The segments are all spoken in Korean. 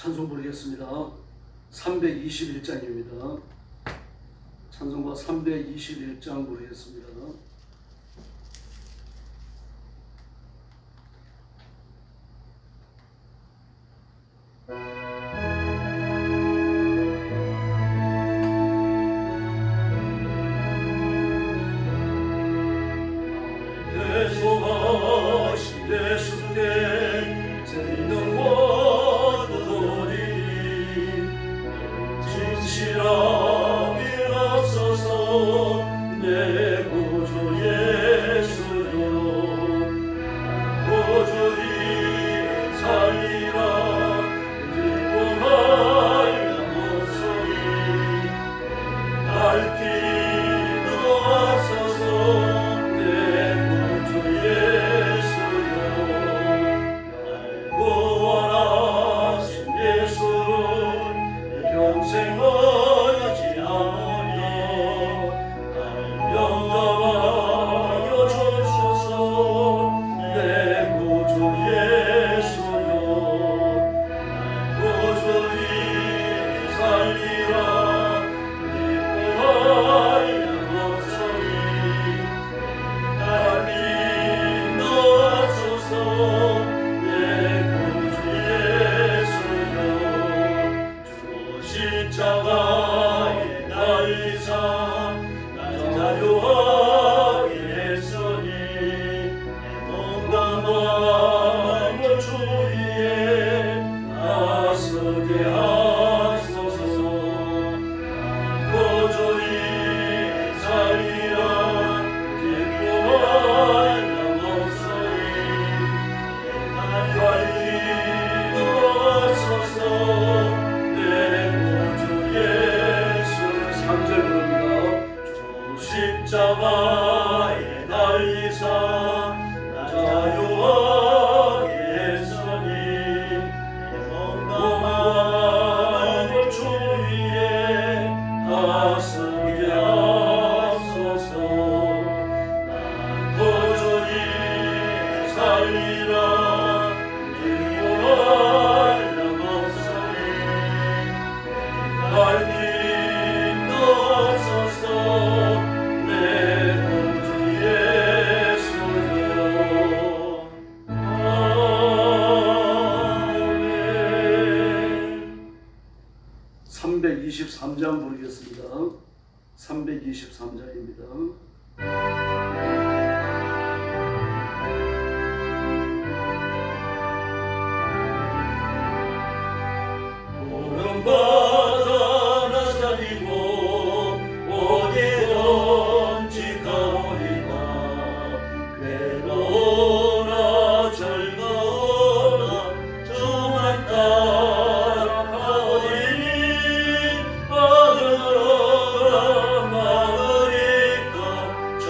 찬송 부르겠습니다. 321장입니다. 찬송가 321장 부르겠습니다. 대소하신 예수께 생명과 도리니 진실함이 앞서서 내 구주 예수여 고주리 살리라 기뻐하여 없소이 날뛰는 앞서서 십자가에 달리사 날 자유하게 했으니 내 몸과 마음을 주 위에 나서게 하소서. 고조리 살리라 기뻐하여 없소이 날 밝히는 하소서. 십자가에 달리사 나 자유하게 했으니 내 몸과 마음을 주 위에 나서게 하소서. 나 고조리 살리라 기뻐하려 없소이 밝힌 없소서. 내 구주 예수여 아멘. 323장 부르겠습니다. 323장입니다. 바다 나사리고 어디든지 가오리다. 괴로우나 즐거우나 주만 따라가오리니 아들아 막으리까 저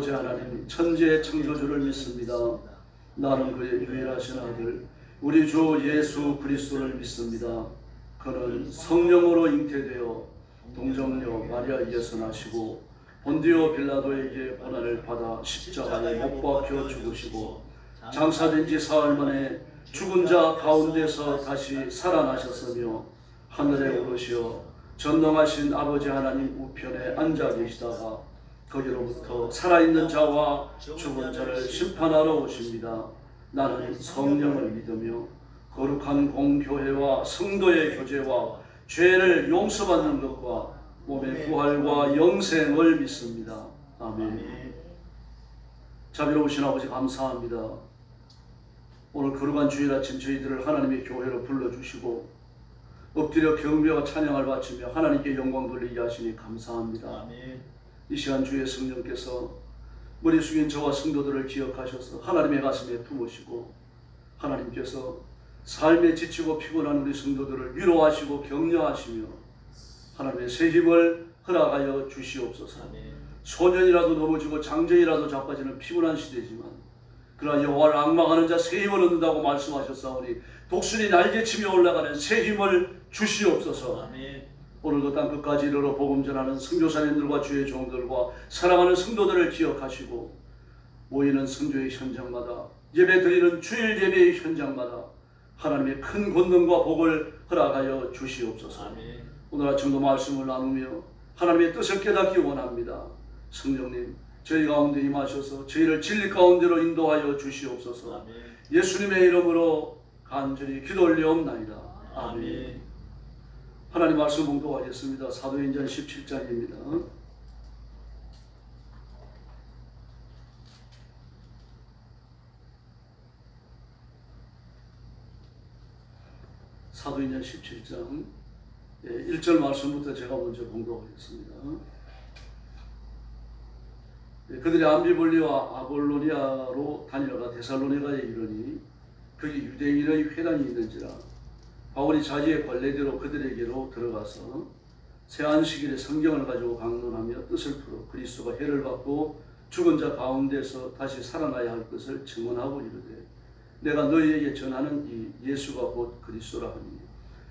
아버지 하나님 천지의 창조주를 믿습니다. 나는 그의 유일하신 아들 우리 주 예수 그리스도를 믿습니다. 그는 성령으로 잉태되어 동정녀 마리아에게서 나시고 본디오 빌라도에게 고난을 받아 십자가에 못 박혀 죽으시고 장사된 지 사흘 만에 죽은 자 가운데서 다시 살아나셨으며 하늘에 오르시어 전능하신 아버지 하나님 우편에 앉아 계시다가 거기로부터 살아있는 자와 죽은 자를 심판하러 오십니다. 나는 성령을 믿으며 거룩한 공교회와 성도의 교제와 죄를 용서받는 것과 몸의 부활과 영생을 믿습니다. 아멘. 자비로우신 아버지 감사합니다. 오늘 거룩한 주일 아침 저희들을 하나님의 교회로 불러주시고 엎드려 경배와 찬양을 바치며 하나님께 영광 돌리게 하시니 감사합니다. 아멘. 이 시간 주의 성령께서 머리 숙인 저와 성도들을 기억하셔서 하나님의 가슴에 품으시고 하나님께서 삶에 지치고 피곤한 우리 성도들을 위로하시고 격려하시며 하나님의 새 힘을 허락하여 주시옵소서. 소년이라도 넘어지고 장정이라도 자빠지는 피곤한 시대지만 그러나 여호와를 앙망하는 자 새 힘을 얻는다고 말씀하셨사오니 독수리 날개치며 올라가는 새 힘을 주시옵소서. 아멘. 오늘도 땅끝까지 이르러 복음 전하는 선교사님들과 주의 종들과 사랑하는 성도들을 기억하시고 모이는 성교의 현장마다 예배드리는 주일 예배의 현장마다 하나님의 큰 권능과 복을 허락하여 주시옵소서. 아멘. 오늘 아침도 말씀을 나누며 하나님의 뜻을 깨닫기 원합니다. 성령님 저희 가운데 임하셔서 저희를 진리 가운데로 인도하여 주시옵소서. 아멘. 예수님의 이름으로 간절히 기도 올리옵나이다. 아멘. 하나님 말씀 봉독하겠습니다. 사도행전 17장입니다. 사도행전 17장 1절 말씀부터 제가 먼저 봉독하겠습니다. 그들이 암비볼리와 아볼로니아로 다니다가 데살로니가에 이르니 거기 유대인의 회당이 있는지라 바울이 자기의 관례대로 그들에게로 들어가서 새 안식일에 성경을 가지고 강론하며 뜻을 풀어 그리스도가 해를 받고 죽은 자 가운데서 다시 살아나야 할 것을 증언하고 이르되 내가 너희에게 전하는 이 예수가 곧 그리스도라 하니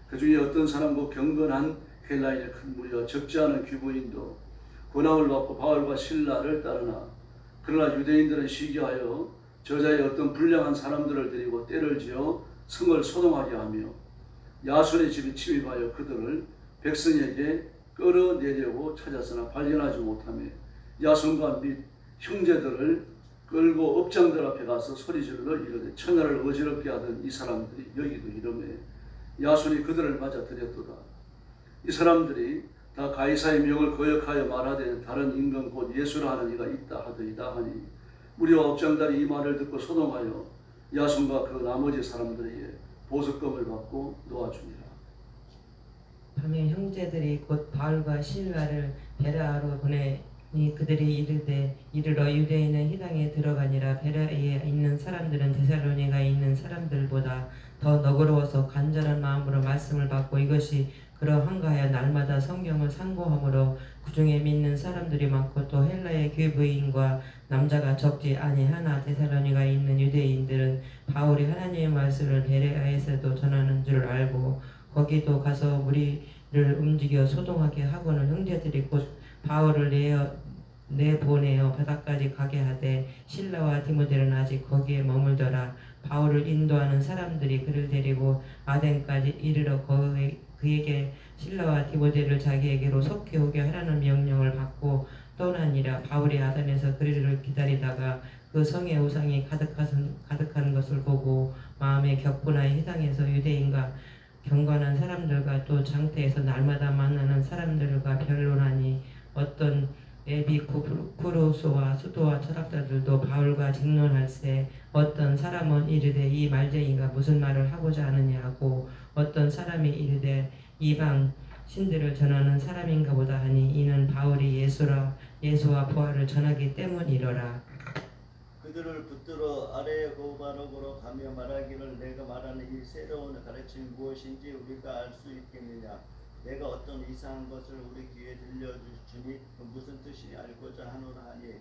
그 중에 어떤 사람과 경건한 헬라인의 큰 무리와 적지 않은 귀부인도 고난을 받고 바울과 실라를 따르나 그러나 유대인들은 시기하여 저자의 어떤 불량한 사람들을 데리고 때를 지어 성을 소동하게 하며 야손의 집에 침입하여 그들을 백성에게 끌어내려고 찾았으나 발견하지 못하며 야손과 및 형제들을 끌고 업장들 앞에 가서 소리질러 이르되 천하를 어지럽게 하던 이 사람들이 여기도 이르매 야손이 그들을 맞아 들였도다. 이 사람들이 다 가이사의 명을 거역하여 말하되 다른 임금 곧 예수라 하는 이가 있다 하더이다 하니 무리와 업장들이 이 말을 듣고 소동하여 야손과 그 나머지 사람들에게 보석금을 받고 놓아주니라. 밤에 형제들이 곧 바울과 실라를 베라로 보내니 그들이 이르러 유대인의 회당에 들어가니라. 베라에 있는 사람들은 데살로니가에 있는 사람들보다 더 너그러워서 간절한 마음으로 말씀을 받고 이것이 그러한가 하여 날마다 성경을 상고함으로 그 중에 믿는 사람들이 많고 또 헬라의 귀부인과 남자가 적지 아니하나 데살로니가에 있는 유대인들은 바울이 하나님의 말씀을 베레아에서도 전하는 줄 알고 거기도 가서 무리를 움직여 소동하게 하고는 형제들이 곧 바울을 내보내어 바다까지 가게 하되 실라와 디모데는 아직 거기에 머물더라. 바울을 인도하는 사람들이 그를 데리고 아덴까지 이르러 그에게 실라와 디모데를 자기에게로 속히 오게 하라는 명령을 받고 떠나니라. 바울이 아덴에서 그들을 기다리다가 그 성의 우상이 가득한 것을 보고 마음에 격분하여 회당에서 유대인과 경건한 사람들과 또 장태에서 날마다 만나는 사람들과 변론하니 어떤 에비쿠로스와 수도와 철학자들도 바울과 직론할세 어떤 사람은 이르되 이 말쟁이가 무슨 말을 하고자 하느냐 하고 어떤 사람이 이르되 이방 신들을 전하는 사람인가 보다 하니 이는 바울이 예수와 부활을 전하기 때문이로라. 그들을 붙들어 아레고바록으로 가며 말하기를 내가 말하는 이 새로운 가르침이 무엇인지 우리가 알 수 있겠느냐. 내가 어떤 이상한 것을 우리 귀에 들려주니 그 무슨 뜻이 알고자 하노라 하니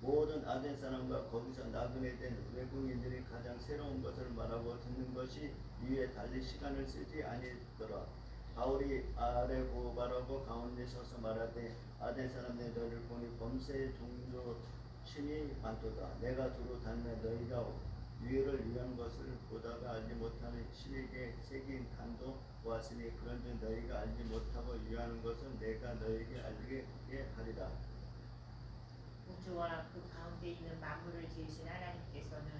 모든 아덴 사람과 거기서 나그네 된 외국인들이 가장 새로운 것을 말하고 듣는 것이 위에 달리 시간을 쓰지 아니더라. 바울이 아레고바라고 가운데 서서 말하되 아덴 사람들 너를 보니 범죄의 종교심이 많도다. 내가 두루 닮아 너희가 유해를 위한 것을 보다가 알지 못하는 신에게 새긴 간도 보았으니 그런즉 너희가 알지 못하고 유하는 것은 내가 너희에게 알게 하리라. 우주와 그 가운데 있는 만물을 지으신 하나님께서는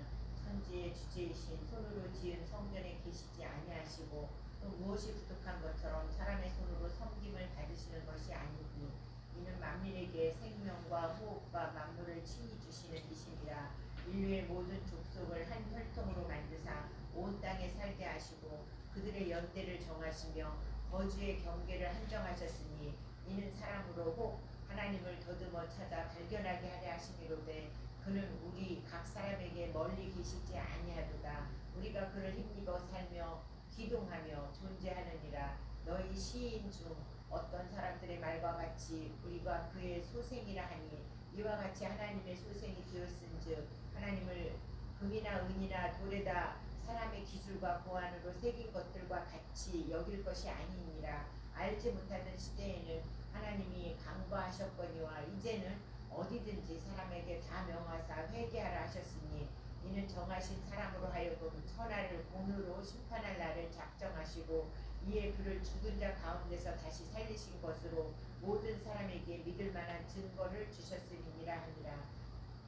천지의 주제이신 손으로 지은 성전에 계시지 아니하시고 또 무엇이 부족한 것처럼 사람의 손으로 섬김을 받으시는 것이 아니니 이는 만민에게 생명과 호흡과 만물을 친히 주시는 이심이라. 인류의 모든 족속을 한 혈통으로 만드사 온 땅에 살게 하시고 그들의 연대를 정하시며 거주의 경계를 한정하셨으니 이는 사람으로 혹 하나님을 더듬어 찾아 발견하게 하려 하심이로되 그는 우리 각 사람에게 멀리 계시지 아니하도다. 우리가 그를 힘입어 살며 기동하며 존재하느니라. 너희 시인 중 어떤 사람들의 말과 같이 우리가 그의 소생이라 하니 이와 같이 하나님의 소생이 되었은즉 하나님을 금이나 은이나 돌에다 사람의 기술과 고안으로 새긴 것들과 같이 여길 것이 아니니라. 알지 못하던 시대에는 하나님이 강구하셨거니와 이제는 어디든지 사람에게 다 명하사 회개하라 하셨으니 이는 정하신 사람으로 하여금 천하를 공의로 심판할 날을 작정하시고 이에 그를 죽은 자 가운데서 다시 살리신 것으로 모든 사람에게 믿을 만한 증거를 주셨음이니라 하니라.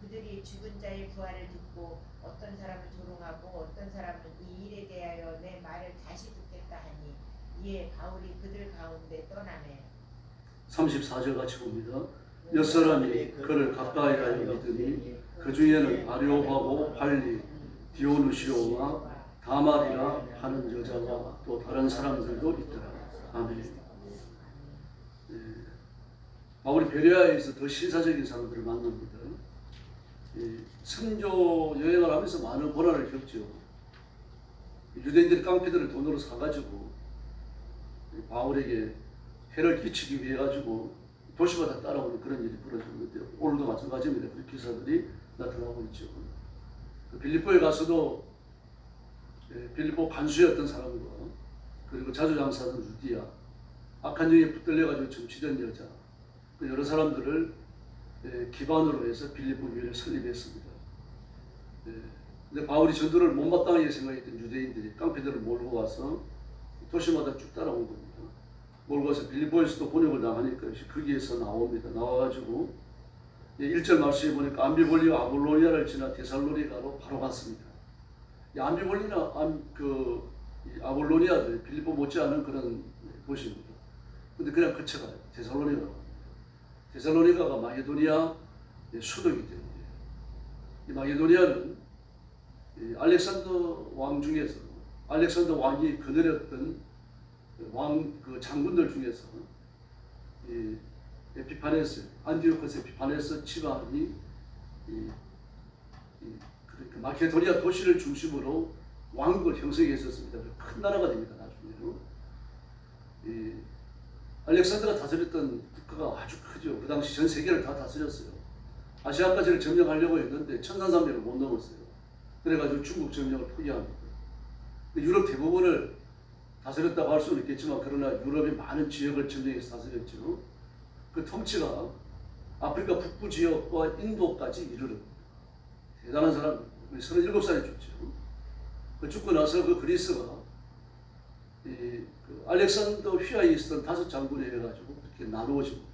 그들이 죽은 자의 부활을 듣고 어떤 사람은 조롱하고 어떤 사람은 이 일에 대하여 내 말을 다시 듣겠다 하니 이에 바울이 그들 가운데 떠나매. 34절 같이 봅니다. 몇 사람이 그를 가까이 하여 믿으니 그 중에는 아레오바고 발리, 디오누시오와 다말이라 하는 여자와 또 다른 사람들도 있더라. 아멘. 바울이 베레아에서 더 신사적인 사람들을 만납니다. 선교 여행을 하면서 많은 고난을 겪죠. 유대인들이 깡패들을 돈으로 사가지고 바울에게 해를 끼치기 위해 가지고 도시마다 따라오는 그런 일이 벌어지는데 오늘도 마찬가지입니다. 그 기사들이 나타나고 있죠. 빌립보에 가서도 빌립보 간수였던 사람과 그리고 자주장사던 루디아, 악한 영에 붙들려가지고 정치던 여자, 여러 사람들을 기반으로 해서 빌립보 교회를 설립했습니다. 근데 바울이 전도를 못마땅하게 생각했던 유대인들이 깡패들을 몰고 와서 도시마다 쭉 따라온 겁니다. 몰고 와서 빌립보에서도 번역을 나가니까 거기에서 나옵니다. 나와가지고 1절 말씀에 보니까 암비볼리와 아볼로니아를 지나 데살로니가로 바로 갔습니다. 암비볼리나 아볼로니아도 빌립보 못지않은 그런 곳입니다. 근데 그냥 거쳐가요. 데살로니가로 갑니다. 데살로니가가 마게도니아 수도이기 때문에 이 마게도니아는 알렉산더 왕 중에서 알렉산더 왕이 거느렸던 그 장군들 중에서 이 에피파네스, 안티오코스 에피파네스 집안이 그러니까 마케도니아 도시를 중심으로 왕국을 형성했었습니다. 큰 나라가 됩니다. 나중에는 알렉산더가 다스렸던 국가가 아주 크죠. 그 당시 전 세계를 다 다스렸어요. 아시아까지를 점령하려고 했는데 1300을 못 넘었어요. 그래가지고 중국 점령을 포기합니다. 유럽 대부분을 다스렸다고 할 수는 있겠지만 그러나 유럽의 많은 지역을 점령해서 다스렸죠. 그 통치가 아프리카 북부 지역과 인도까지 이르릅니다. 대단한 사람, 37살에 죽죠. 그 죽고 나서 그 그리스가 그 알렉산더 휘하에 있었던 5 장군에 해가지고 그렇게 나누어집니다.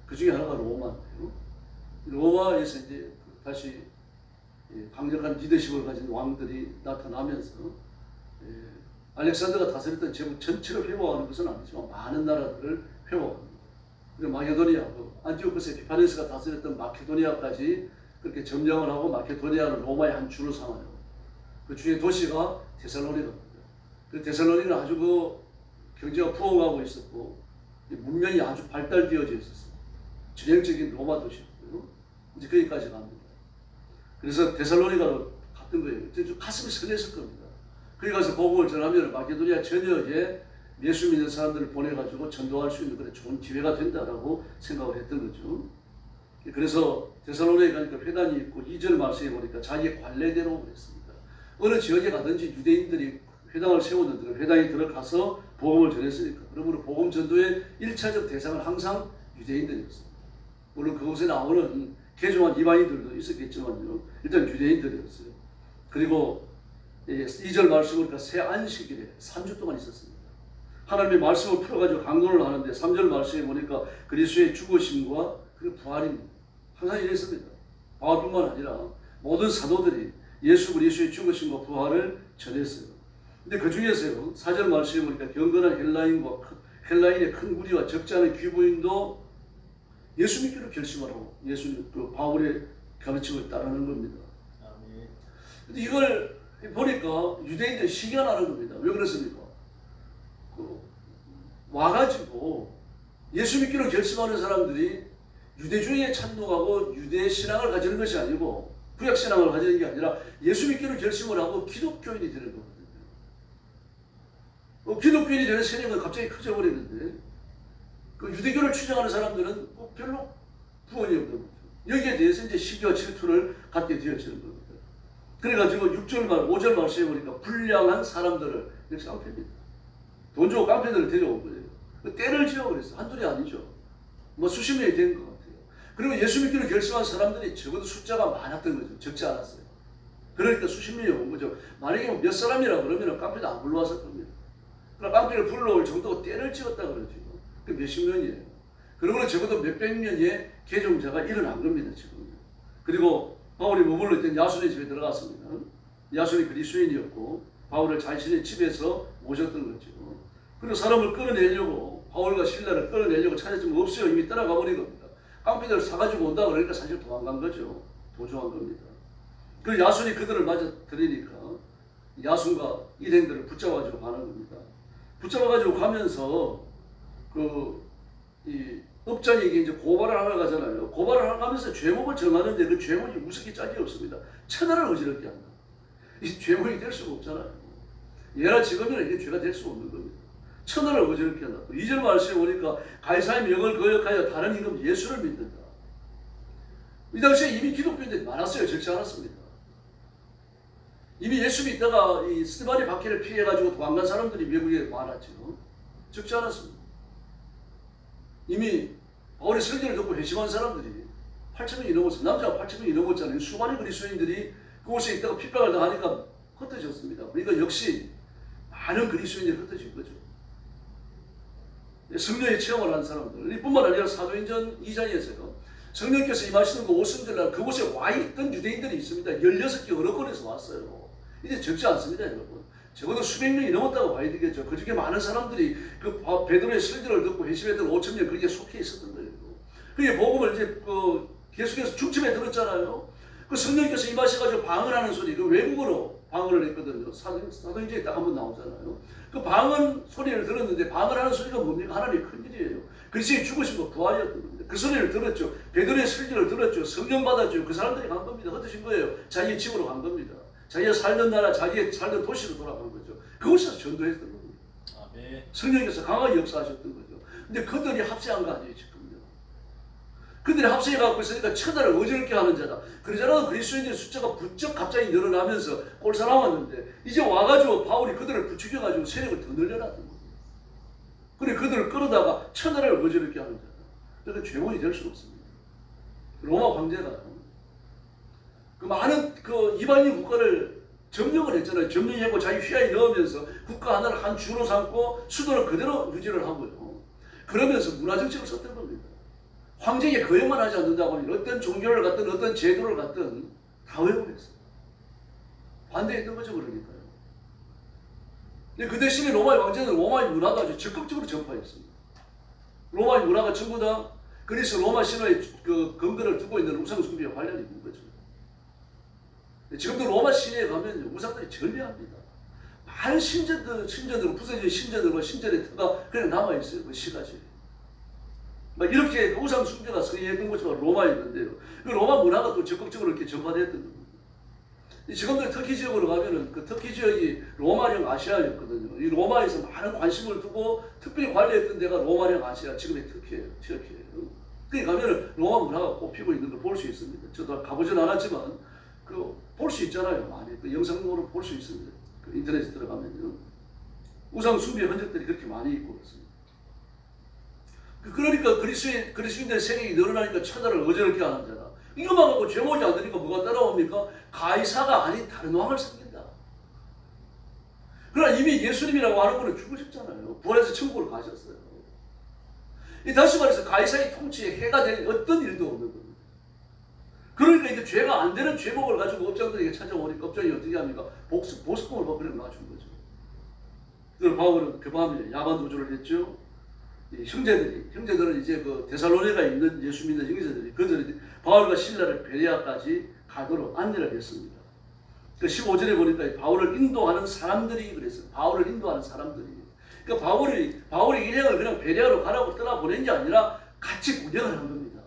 그 중에 하나가 로마인데요. 로마에서 이제 다시 강력한 리더십을 가진 왕들이 나타나면서 알렉산더가 다스렸던 제국 전체를 회복하는 것은 아니지만 많은 나라들을 회복합니다. 그리고 마케도니아, 안티오코스 에피파네스가 다스렸던 마케도니아까지 그렇게 점령을 하고 마케도니아를 로마의 한 주로 삼아요. 그 주의 도시가 데살로니가입니다. 그 데살로니가는 아주 그 경제가 부흥하고 있었고 문명이 아주 발달되어져 있었어요. 전형적인 로마 도시였고요. 이제 거기까지 갑니다. 그래서 데살로니가로 갔던 거예요. 좀 가슴이 설렜을 겁니다. 거기 가서 복음을 전하면 마케도니아 전역에 예수 믿는 사람들을 보내가지고 전도할 수 있는 그런 좋은 기회가 된다라고 생각을 했던 거죠. 그래서 데살로니가에 가니까 회당이 있고 2절 말씀에 보니까 자기 관례대로 그랬습니다. 어느 지역에 가든지 유대인들이 회당을 세웠는데 회당에 들어가서 복음을 전했으니까 그러므로 복음 전도의 1차적 대상은 항상 유대인들이었습니다. 물론 그곳에 나오는 개종한 이방인들도 있었겠지만요. 일단 유대인들이었어요. 그리고 2절 말씀 보니까 새 안식일에 3주 동안 있었습니다. 하나님의 말씀을 풀어가지고 강론을 하는데 3절 말씀에 보니까 그리스도의 죽으심과 그 부활입니다. 항상 이랬습니다. 바울뿐만 아니라 모든 사도들이 예수 그리스도의 죽으심과 부활을 전했어요. 근데 그 중에서요 4절 말씀에 보니까 경건한 헬라인의 큰 무리와 적지 않은 귀부인도 예수 믿기로 결심하라고 그 바울의 가르침을 따르는 겁니다. 아멘. 근데 이걸 보니까 유대인들이 시기가 나는 겁니다. 왜 그렇습니까? 와가지고 예수 믿기로 결심하는 사람들이 유대주의에 찬동하고 유대 신앙을 가지는 것이 아니고 구약 신앙을 가지는 게 아니라 예수 믿기로 결심을 하고 기독교인이 되는 거거든요. 기독교인이 되는 세력은 갑자기 커져버리는데 그 유대교를 추정하는 사람들은 별로 부원이 없는 거죠. 여기에 대해서 이제 시기와 질투를 갖게 되어지는 겁니다. 그래가지고 5절 말씀에 보니까 불량한 사람들을 역시 깡패입니다. 돈 주고 깡패들을 데려온 거예요. 때를 지어 그랬어. 한둘이 아니죠. 뭐 수십 년이 된 것 같아요. 그리고 예수 믿기로 결심한 사람들이 적어도 숫자가 많았던 거죠. 적지 않았어요. 그러니까 수십 년이 온 거죠. 만약에 몇 사람이라 그러면 깡패도 안 불러왔을 겁니다. 그러나 깡패를 불러올 정도로 때를 지었다 그러죠. 그 몇십 년이에요. 그러므로 적어도 몇백 년의 개종자가 일어난 겁니다. 지금. 그리고 바울이 머물러 있던 야손의 집에 들어갔습니다. 야손이 그리스도인이었고 바울을 자신의 집에서 모셨던 거죠. 그리고 사람을 끌어내려고 바울과 실라를 끌어내려고 찾았지만 없어요. 이미 떠나가 버린 겁니다. 깡패들을 사가지고 온다 그러니까 사실 도망간 거죠. 도주한 겁니다. 그리고 야손이 그들을 맞아 들이니까 야손과 일행들을 붙잡아가지고 가는 겁니다. 붙잡아가지고 가면서 이 업장에게 이제 고발을 하러 가잖아요. 고발을 하러 가면서 죄목을 정하는데 그 죄목이 무섭게 짝이 없습니다. 천하를 어지럽게 한다. 이 죄목이 될 수가 없잖아요. 예나 지금이나 이게 죄가 될 수 없는 겁니다. 천하를 어지럽게 한다. 2절 말씀에 보니까 가이사의 명을 거역하여 다른 임금 예수를 믿는다. 이 당시에 이미 기독교인들이 많았어요. 적지 않았습니다. 이미 예수 믿다가 이 스데반의 박해를 피해가지고 도망간 사람들이 미국에 많았죠. 적지 않았습니다. 이미 바울의 설교를 듣고 회심한 사람들이 8,000명이 넘었습니다. 남자가 8,000명이 넘었잖아요. 수많은 그리스도인들이 그곳에 있다가 핍박을 당하니까 흩어졌습니다. 그러니까 역시 많은 그리스도인들이 흩어진 거죠. 성령의 체험을 한 사람들. 이뿐만 아니라 사도행전 2장에서요. 성령께서 임하시는 그 오순절날 그곳에 와 있던 유대인들이 있습니다. 16개 어느권에서 왔어요. 이제 적지 않습니다, 여러분. 적어도 수백 명이 넘었다고 봐야 되겠죠. 그 중에 많은 사람들이 그 베드로의 설교를 듣고 회심했던 5,000명 거기에 속해 있었던 거예요. 그게 복음을 이제 계속해서 중침에 들었잖아요. 그 성령께서 임하셔가지고 방언하는 소리, 그 외국어로 방언을 했거든요. 사도행전에 딱 한번 나오잖아요. 그 방언 소리를 들었는데 방언하는 소리가 뭡니까? 하나님의 큰 일이에요. 그리스도의 죽으심과 부활이었던 겁니다. 그 소리를 들었죠. 베드로의 설교를 들었죠. 성령 받았죠. 그 사람들이 간 겁니다. 흩어진 거예요. 자기의 집으로 간 겁니다. 자기가 살던 나라, 자기의 살던 도시로 돌아간 거죠. 그곳에서 전도했던 겁니다. 아멘. 성령께서 강하게 역사하셨던 거죠. 근데 그들이 합세한 거 아니에요, 지금요. 그들이 합세해갖고 있으니까 천하를 어지럽게 하는 자다. 그러잖아도 그리스도인들의 숫자가 부쩍 갑자기 늘어나면서 꼴사나왔는데 이제 와가지고 바울이 그들을 부추겨가지고 세력을 더 늘려놨던 거예요. 그래 그들을 끌어다가 천하를 어지럽게 하는 자다. 그러니까 죄원이 될 수 없습니다. 로마 황제가 그 많은 그 이방인 국가를 점령을 했잖아요. 점령했고 자기 휘하에 넣으면서 국가 하나를 한 주로 삼고 수도를 그대로 유지를 하고요. 그러면서 문화정책을 썼던 겁니다. 황제에게 거역만 하지 않는다고 하면 어떤 종교를 갖든 어떤 제도를 갖든 다 외워냈어요. 반대했던 거죠, 그러니까요. 근데 그 대신에 로마의 왕제는 로마의 문화도 아주 적극적으로 전파했습니다. 로마의 문화가 전부 다 그리스 로마 신화의 그 근거를 두고 있는 우상 숭배와 관련이 있는 거죠. 지금도 로마 시내에 가면 우상들이 전례합니다. 많은 신전들, 부서진 신전들과 신전의 터가 그냥 남아있어요. 그 시가지. 막 이렇게 그 우상 숭배가 성행했던 곳이 로마에 있는데요. 그 로마 문화가 또 적극적으로 이렇게 전파됐던 겁니다. 지금도 터키 지역으로 가면은 그 터키 지역이 로마령 아시아였거든요. 이 로마에서 많은 관심을 두고 특별히 관리했던 데가 로마령 아시아, 지금의 터키예요. 거기 가면은 로마 문화가 꽃피고 있는 걸 볼 수 있습니다. 저도 가보진 않았지만 볼 수 있잖아요. 많이 그 영상으로 볼 수 있습니다. 그 인터넷에 들어가면요. 우상 숭배의 흔적들이 그렇게 많이 있고 그렇습니다. 그러니까 그리스도인들의 세력이 늘어나니까 천하를 어지럽게 하는 자다. 이것만 갖고 죄목이 안 되니까 뭐가 따라옵니까? 가이사가 아닌 다른 왕을 섬긴다. 그러나 이미 예수님이라고 하는 분은 죽으셨잖아요. 부활해서 천국으로 가셨어요. 다시 말해서 가이사의 통치에 해가 되는 어떤 일도 없는 겁니다. 그러니까 이제 죄가 안 되는 죄목을 가지고 업장들에게 찾아오니까 업장이 어떻게 합니까? 보석금을 버리고 놔준 거죠. 그래서 바울은 그 밤에 야반 도주를 했죠. 형제들은 이제 그 데살로니가에 있는 예수 믿는 형제들이 그들이 바울과 실라를 베레아까지 가도록 안내를 했습니다. 그 15절에 보니까 바울을 인도하는 사람들이 그랬어요. 바울을 인도하는 사람들이. 그러니까 바울이 일행을 그냥 베레아로 가라고 떠나보낸 게 아니라 같이 구경을 한 겁니다.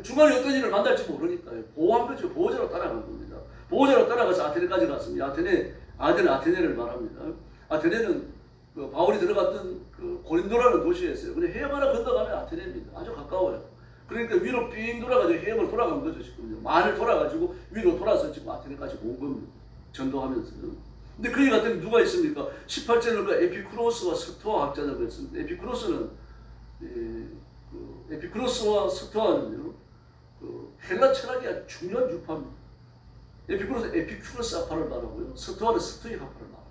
중간에 어떤 일을 만날지 모르니까요. 보호한 거죠. 보호자로 따라간 겁니다. 보호자로 따라가서 아테네까지 갔습니다. 아테네를 말합니다. 아테네는 그 바울이 들어갔던 그 고린도라는 도시였어요. 근데 해협 하나 건너가면 아테네입니다. 아주 가까워요. 그러니까 위로 삥 돌아가지고 해협을 돌아간 거죠. 지금 만을 돌아가지고 위로 돌아서 지금 아테네까지 온 겁니다. 전도하면서요. 근데 거기 갔더니 누가 있습니까? 18절에 그 에피쿠로스와 스토아 학자라고 했습니다. 에피쿠로스와 스토아는요, 그 헬라 철학이 아주 중요한 유파입니다. 에피쿠로스 학파를 말하고요, 스토아는 스토익 학파를 말합니다.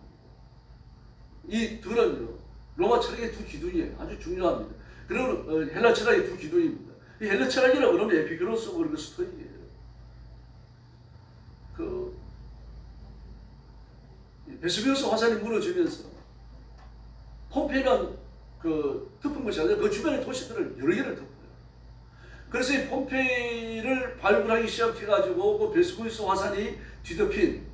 이 둘은요, 로마 철학의 두 기둥이에요. 아주 중요합니다. 그리고 헬라 철학의 두 기둥입니다. 이 헬라 철학이라고 그러면 에피쿠로스고 그리고 스토익이에요. 베스비우스 화산이 무너지면서 폼페이란 덮은 것이 아니라 그 주변의 도시들을 여러 개를 덮어요. 그래서 이 폼페이를 발굴하기 시작해가지고 그 베스비우스 화산이 뒤덮인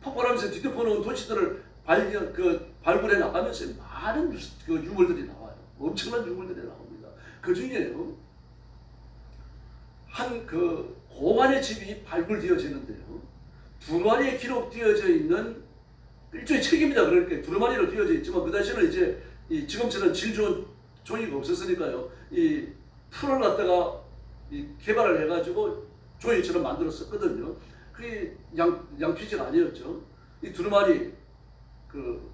폭발하면서 뒤덮어놓은 도시들을 발굴해 나가면서 많은 유물들이 나와요. 엄청난 유물들이 나옵니다. 그 중에요, 한 고관의 집이 발굴되어지는데요, 두루마리에 기록되어져 있는 일종의 책입니다. 그러니까 두루마리로 되어져 있지만 그 당시에는 이제 지금처럼 질 좋은 종이가 없었으니까요, 이 풀을 갖다가 개발을 해가지고 종이처럼 만들었었거든요. 그게 양피지가 아니었죠. 이 두루마리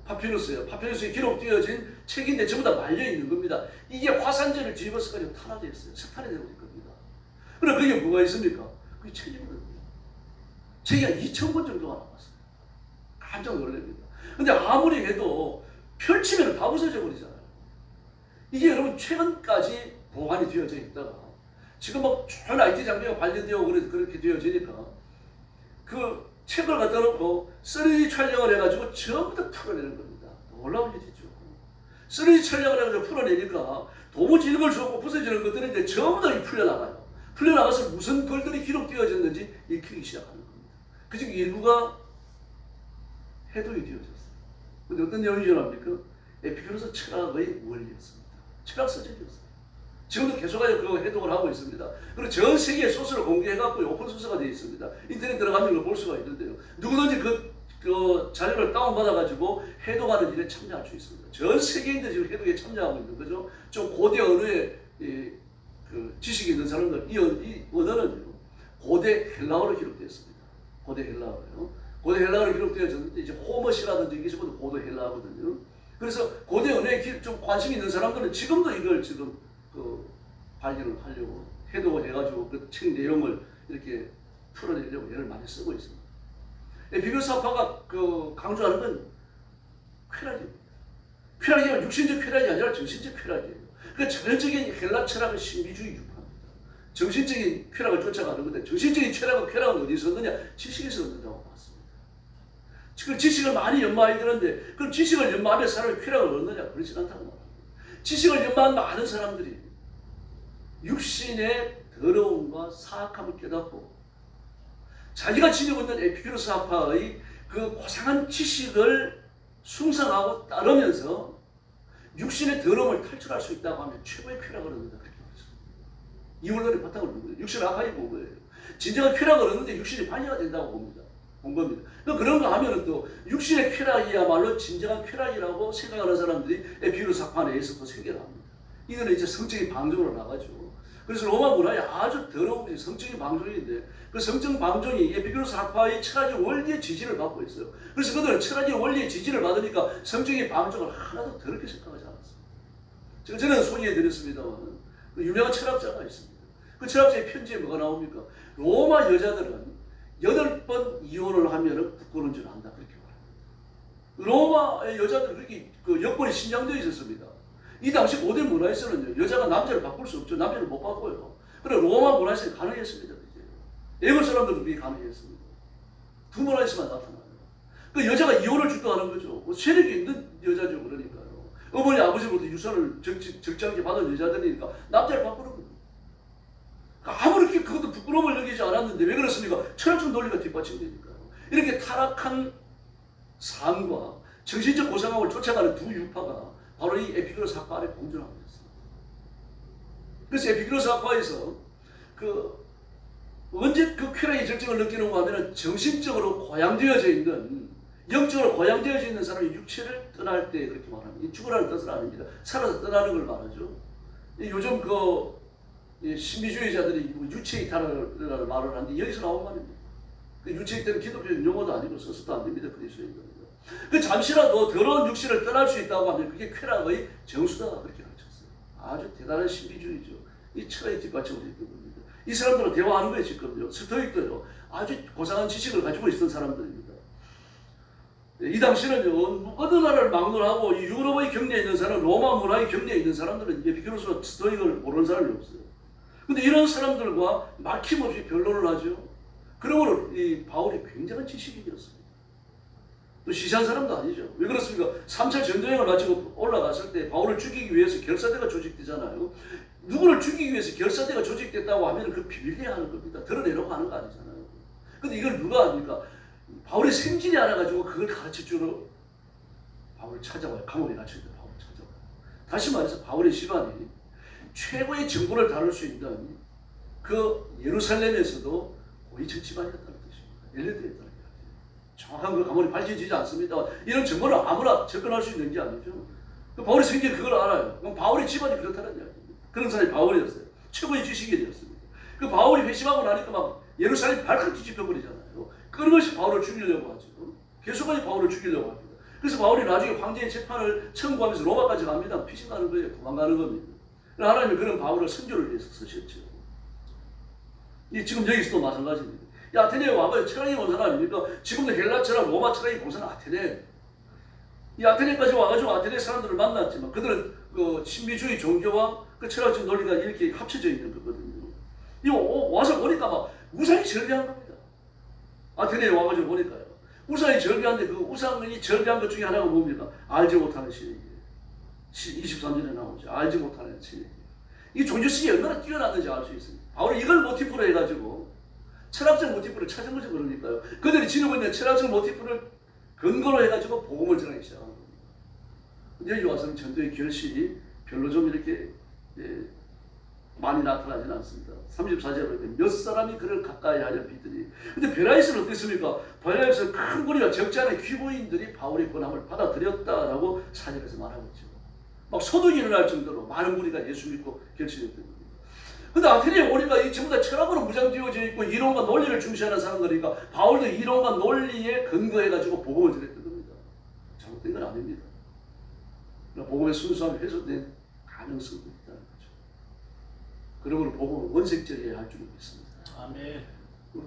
파피루스예요. 파피루스에 기록되어진 책인데 전부 다 말려 있는 겁니다. 이게 화산재를 뒤집어서까지 탄화되어 있어요. 석탄이 되고 있는 겁니다. 그럼 그게 뭐가 있습니까? 그게 책이거든요. 책이 한 2,000권 정도가 나왔어요. 깜짝 놀랍니다. 근데 아무리 해도 펼치면 다 부서져 버리잖아요. 이게 여러분 최근까지 보관이 되어져 있다가 지금 막 좋은 IT 장비가 발전되어 그렇게 되어지니까 그 책을 갖다 놓고 3D 촬영을 해가지고 전부 다 풀어내는 겁니다. 놀라운 일이죠. 3D 촬영을 해가지고 풀어내니까 도무지 읽을 수 없고 부서지는 것들인데 전부 다 풀려나가요. 풀려나가서 무슨 글들이 기록되어졌는지 읽히기 시작하는 겁니다. 그중 일부가 해독이 되어졌어요. 근데 어떤 내용이 전합니까? 에피쿠로스 철학의 원리였습니다. 철학 서적이었어요. 지금도 계속해서 그 해독을 하고 있습니다. 그리고 전 세계에 소스를 공개해갖고 오픈 소스가 되어 있습니다. 인터넷 들어가면 그걸 볼 수가 있는데요. 누구든지 그 자료를 다운받아가지고 해독하는 일에 참여할 수 있습니다. 전 세계인들이 지금 해독에 참여하고 있는 거죠. 좀 고대 언어에 지식이 있는 사람들, 이 언어는요, 고대 헬라어로 기록되어 있습니다. 고대 헬라어요. 고대 헬라어로 기록되어졌는데 이제 호머시라든지 이게 전부 고대 헬라어거든요. 그래서 고대 언어에 좀 관심 있는 사람들은 지금도 이걸 지금 발견을 하려고 해독을 해가지고 그 책 내용을 이렇게 풀어내려고 애를 많이 쓰고 있습니다. 에피쿠로스파가 강조하는 건 쾌락입니다. 쾌락이면 육신적 쾌락이 아니라 정신적 쾌락이에요. 그 전형적인 헬라 철학은 신비주의 유파입니다. 정신적인 쾌락을 쫓아가는 건데 정신적인 쾌락은 어디서 얻느냐? 지식에서 얻는다고 봤습니다. 지금 지식을 많이 연마하는데 그럼 지식을 연마하면 사람이 쾌락을 얻느냐? 그렇지 않다고 말합니다. 지식을 연마한 많은 사람들이 육신의 더러움과 사악함을 깨닫고 자기가 지니고 있는 에피쿠로스 학파의 그 고상한 지식을 숭상하고 따르면서 육신의 더러움을 탈출할 수 있다고 하면 최고의 쾌락을 얻는다. 그렇게 말했습니다. 이 원론의 바탕을 본 거예요. 육신을 악하게 본 거예요. 진정한 쾌락을 얻는데 육신이 방해가 된다고 본 겁니다. 그런 거 하면 또 육신의 쾌락이야말로 진정한 쾌락이라고 생각하는 사람들이 에피쿠로스 학파 내에서 또 생겨납니다. 이거는 이제 성적인 방종으로 나가죠. 그래서 로마 문화에 아주 더러운 것이 성적인 방종인데 그 성적 방종이 에피쿠로스 학파의 철학의 원리의 지지를 받고 있어요. 그래서 그들은 철학의 원리의 지지를 받으니까 성적인 방종을 하나도 더럽게 생각하지 않았어요. 저는 소개해드렸습니다만 그 유명한 철학자가 있습니다. 그 철학자의 편지에 뭐가 나옵니까? 로마 여자들은 8번 이혼을 하면 부끄러운 줄 안다. 그렇게 말합니다. 로마의 여자들은 그렇게 그 여건이 신장되어 있었습니다. 이 당시 고대 문화에서는요, 여자가 남자를 바꿀 수 없죠. 남자를 못 바꿔요. 그래 로마 문화에서는 가능했습니다. 애국 사람들도 그게 가능했습니다. 두 문화에서만 나타나요. 그 여자가 이혼을 주도하는 거죠. 뭐 세력이 있는 여자죠. 그러니까요. 어머니 아버지로부터 유산을 적절하게 받은 여자들이니까 남자를 바꾸는 겁니다. 아무렇게 그것도 부끄러움을 여기지 않았는데 왜 그렇습니까? 철학적 논리가 뒷받침되니까요. 이렇게 타락한 삶과 정신적 고상함을 쫓아가는 두 유파가 바로 이 에피쿠로스 학파 아래 공존하고 있습니다. 그래서 에피쿠로스 학파에서 언제 그 쾌락의 절정을 느끼는가 하면 정신적으로 고양되어져 있는, 영적으로 고양되어져 있는 사람이 육체를 떠날 때 그렇게 말합니다. 이 죽으라는 뜻은 아닙니다. 살아서 떠나는 걸 말하죠. 요즘 신비주의자들이 유체 이탈을 말을 하는데 여기서 나온 말입니다. 유체 이탈은 기독교적 용어도 아니고 써서도 안 됩니다. 그리스도인들은. 잠시라도 더러운 육신을 떠날 수 있다고 하면 그게 쾌락의 정수다. 그렇게 가르쳤어요. 아주 대단한 신비주의죠. 이 철학의 뒷받침을 했던 겁니다. 이 사람들은 대화하는 거예요. 지금요. 스토익들요. 아주 고상한 지식을 가지고 있던 사람들입니다. 이 당시는요, 어느 나라를 막론하고 이 유럽의 경내에 있는 사람, 로마 문화의 경내에 있는 사람들은 에피쿠로스 스토익을 모르는 사람이 없어요. 근데 이런 사람들과 막힘없이 변론을 하죠. 그러므로 이 바울이 굉장한 지식인이었습니다. 또 시시한 사람도 아니죠. 왜 그렇습니까? 3차 전쟁을 마치고 올라갔을 때 바울을 죽이기 위해서 결사대가 조직되잖아요. 누구를 죽이기 위해서 결사대가 조직됐다고 하면 그 비밀리에 하는 겁니다. 드러내려고 하는 거 아니잖아요. 근데 이걸 누가 합니까? 바울의 생질이 알아가지고 그걸 가르쳐주러 바울을 찾아와요. 감옥에 갇혀있는 바울을 찾아와요. 다시 말해서 바울의 집안이 최고의 정보를 다룰 수 있는 그 예루살렘에서도 고위층 집안이었다는 뜻입니다. 엘리트였다는 게 정확한 그 가문이 밝혀지지 않습니다. 이런 정보를 아무나 접근할 수 있는 게 아니죠. 바울의 생긴 그걸 알아요. 그럼 바울의 집안이 그렇다는 이야기입니다. 그런 사람이 바울이었어요. 최고의 지식인이었습니다. 그 바울이 회심하고 나니까 막 예루살렘 발칵 뒤집혀버리잖아요. 끊임없이 바울을 죽이려고 하죠. 계속까지 바울을 죽이려고 합니다. 그래서 바울이 나중에 황제의 재판을 청구하면서 로마까지 갑니다. 피신가는 거예요. 도망가는 겁니다. 하나님은 그런 바울을 선교를 위해서 쓰셨죠. 지금 여기서도 마찬가지입니다. 아테네에 와봐요. 철학이 온 사람 아닙니까? 지금도 헬라 철학, 로마 철학이 공사는 아테네. 이 아테네까지 와가지고 아테네 사람들을 만났지만 그들은 그 신비주의 종교와 그 철학적 논리가 이렇게 합쳐져 있는 거거든요. 이거 와서 보니까 막 우상이 절비한 겁니다. 아테네에 와가지고 보니까요. 우상이 절비한데 그 우상이 절비한 것 중에 하나가 뭡니까? 알지 못하는 신이에요. 23절에 나오죠. 알지 못하는 신이에요. 이 종교식이 얼마나 뛰어났는지 알 수 있습니다. 바울이 이걸 모티프로 해가지고 철학적 모티프를 찾은 거죠. 그러니까요. 그들이 지니고 있는 철학적 모티프를 근거로 해가지고 복음을 전하기 시작한 겁니다. 여기 와서는 전도의 결실이 별로 좀 이렇게 많이 나타나지는 않습니다. 34절에 몇 사람이 그를 가까이 하려 비더니. 근데 베라이스는 어땠습니까? 베라이스는 큰 무리가 적지 않은 귀부인들이 바울의 권함을 받아들였다라고 4절에서 말하고 있죠. 막 소득이 일어날 정도로 많은 무리가 예수 믿고 결심했던 겁니다. 근데 아테네에 오니까 이 전부 다 철학으로 무장되어져 있고 이론과 논리를 중시하는 사람들이니까 바울도 이론과 논리에 근거해가지고 복음을 전했던 겁니다. 잘못된 건 아닙니다. 복음의 순수함이 훼손된 가능성도 있다는 거죠. 그러므로 복음을 원색적이어야 할 줄을 믿습니다. 아멘.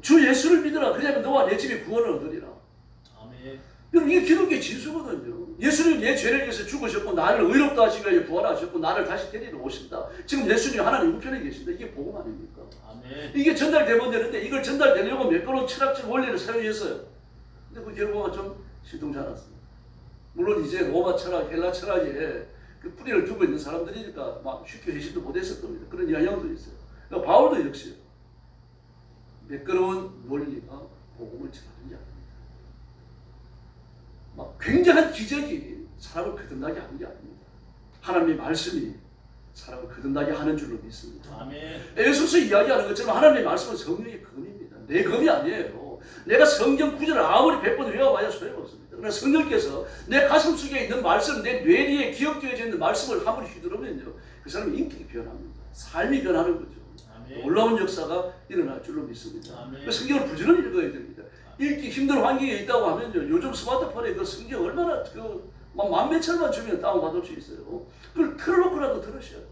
주 예수를 믿으라. 그러면 너와 내 집이 구원을 얻으리라. 아멘. 여러분 이게 기독교의 진수거든요. 예수님 내 죄를 위해서 죽으셨고 나를 의롭다 하시기 위해 부활하셨고 나를 다시 데리러 오신다. 지금 예수님 하나님 우편에 계신다. 이게 복음 아닙니까? 아멘. 이게 전달되면 되는데 이걸 전달되려고 매끄러운 철학적 원리를 사용했어요. 근데 그 결과가 좀 시동치 않았습니다. 물론 이제 로마 철학, 헬라 철학에 그 뿌리를 두고 있는 사람들이니까 막 쉽게 회심도 못했을 겁니다. 그런 영향도 있어요. 그러니까 바울도 역시 매끄러운 논리가 복음을 전하는 게 아닙니다. 막 굉장한 기적이 사람을 거듭나게 하는 게 아닙니다. 하나님의 말씀이 사람을 거듭나게 하는 줄로 믿습니다. 아멘. 에베소서 이야기하는 것처럼 하나님의 말씀은 성령의 검입니다. 내 검이 아니에요. 내가 성경 구절을 아무리 100번 외워봐야 소용없습니다. 그러나 성령께서 내 가슴 속에 있는 말씀, 내 뇌리에 기억되어져 있는 말씀을 한번 휘두르면요, 그 사람의 인격이 변합니다. 삶이 변하는 거죠. 아멘. 놀라운 역사가 일어날 줄로 믿습니다. 아멘. 그 성경을 부지런히 읽어야 됩니다. 읽기 힘든 환경에 있다고 하면요, 요즘 스마트폰에 그 성경 얼마나 만 몇천만 주면 다운받을 수 있어요. 그걸 틀어놓고라도 들으셔야 돼요.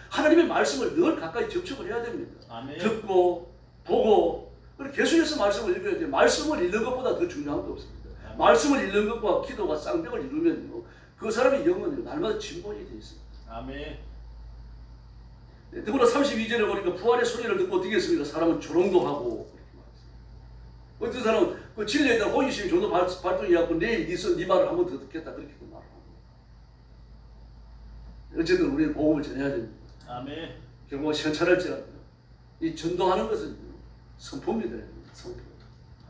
하나님의 말씀을 늘 가까이 접촉을 해야 됩니다. 아멘. 듣고 보고 그리고 계속해서 말씀을 읽어야 돼요. 말씀을 읽는 것보다 더 중요한 거 없습니다. 아멘. 말씀을 읽는 것과 기도가 쌍벽을 이루면요, 그 사람의 영혼이 날마다 진보이 돼 있습니다. 아멘. 더불어 32절에 보니까 부활의 소리를 듣고 어떻게 했습니까? 사람은 조롱도 하고. 어떤 사람은 그 진리에 대한 호기심이 좀 더 발동해갖고 내일 네 말을 한 번 더 듣겠다 그렇게도 말하고. 어쨌든 우리는 복음을 전해야 됩니다. 아멘. 결국 현찰할지라도 이 전도하는 것은 선포입니다. 선포.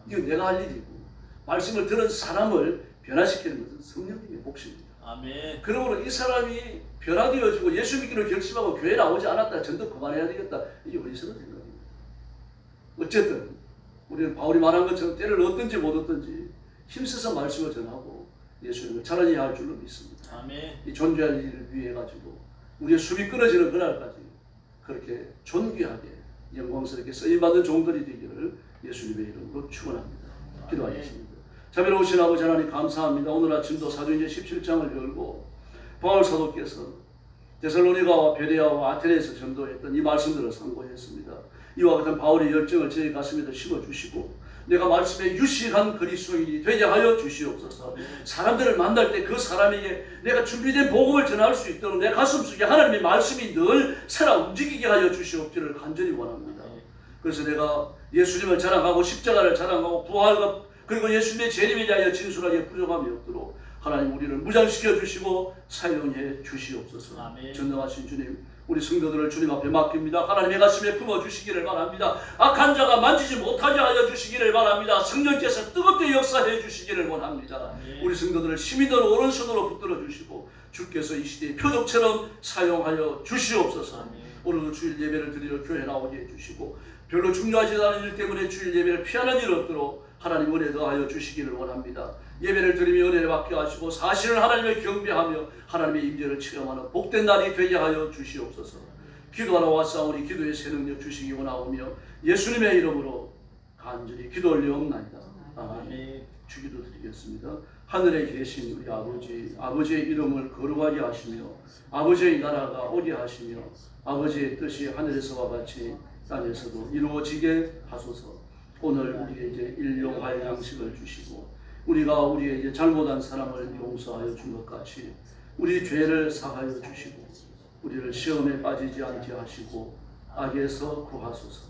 이건 내가 할 일이고 말씀을 들은 사람을 변화시키는 것은 성령님의 몫입니다. 아멘. 그러므로 이 사람이 변화되어지고 예수 믿기로 결심하고 교회 나오지 않았다, 전도 그만해야 되겠다, 이게 어리석은 생각입니다. 어쨌든 우리는 바울이 말한 것처럼 때를 얻든지 못 얻든지 힘써서 말씀을 전하고 예수님을 찬양해야 할 줄로 믿습니다. 아멘. 이 존귀할 일을 위해 가지고 우리의 숨이 끊어지는 그날까지 그렇게 존귀하게 영광스럽게 쓰임받은 종들이 되기를 예수님의 이름으로 축원합니다. 기도하겠습니다. 자비로우신 아버지 하나님 감사합니다. 오늘 아침도 사도행전 17장을 열고 바울 사도께서 데살로니가와 베레아와 아테네에서 전도했던 이 말씀들을 상고했습니다. 이와 같은 바울의 열정을 저희 가슴에도 심어주시고 내가 말씀에 유실한 그리스도인이 되게 하여 주시옵소서. 사람들을 만날 때 그 사람에게 내가 준비된 복음을 전할 수 있도록 내 가슴속에 하나님의 말씀이 늘 살아 움직이게 하여 주시옵기를 간절히 원합니다. 그래서 내가 예수님을 자랑하고 십자가를 자랑하고 부활과 그리고 예수님의 재림에 대하여 진술하게 부정함이 없도록 하나님 우리를 무장시켜 주시고 사용해 주시옵소서. 아멘. 전능하신 주님, 우리 성도들을 주님 앞에 맡깁니다. 하나님의 가슴에 품어주시기를 바랍니다. 악한 자가 만지지 못하게 하여 주시기를 바랍니다. 성령께서 뜨겁게 역사해 주시기를 원합니다. 아멘. 우리 성도들을 힘이 든 오른손으로 붙들어 주시고 주께서 이 시대의 표적처럼 사용하여 주시옵소서. 아멘. 오늘도 주일 예배를 드리러 교회 나오게 해주시고 별로 중요하지 않은 일 때문에 주일 예배를 피하는 일 없도록 하나님 은혜 더하여 주시기를 원합니다. 예배를 드리며 은혜를 받게 하시고 사실은 하나님을 경배하며 하나님의 임재를 체험하는 복된 날이 되게 하여 주시옵소서. 기도하러 왔사오니 기도의 새 능력 주시기 원하오며 예수님의 이름으로 간절히 기도 올려옵나이다. 아멘. 주기도 드리겠습니다. 하늘에 계신 우리 아버지, 아버지의 이름을 거룩하게 하시며 아버지의 나라가 오게 하시며 아버지의 뜻이 하늘에서와 같이 땅에서도 이루어지게 하소서. 오늘 우리에게 일용할 양식을 주시고 우리가 우리에게 잘못한 사람을 용서하여 준 것 같이 우리 죄를 사하여 주시고 우리를 시험에 빠지지 않게 하시고 악에서 구하소서.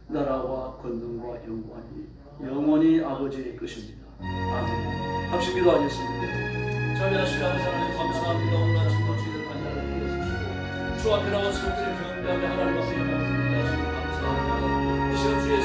나라와 권능과 영광이 영원히 아버지의 것입니다. 아멘. 합심 기도하겠습니다. 자비하시고 하나님 감사합니다. 오늘 아침도 주의를 간절히 주시고 주 앞에 나와 성들을 경배하며 하나님 앞에 말씀을 하시고 감사합니다. 이 시간 주의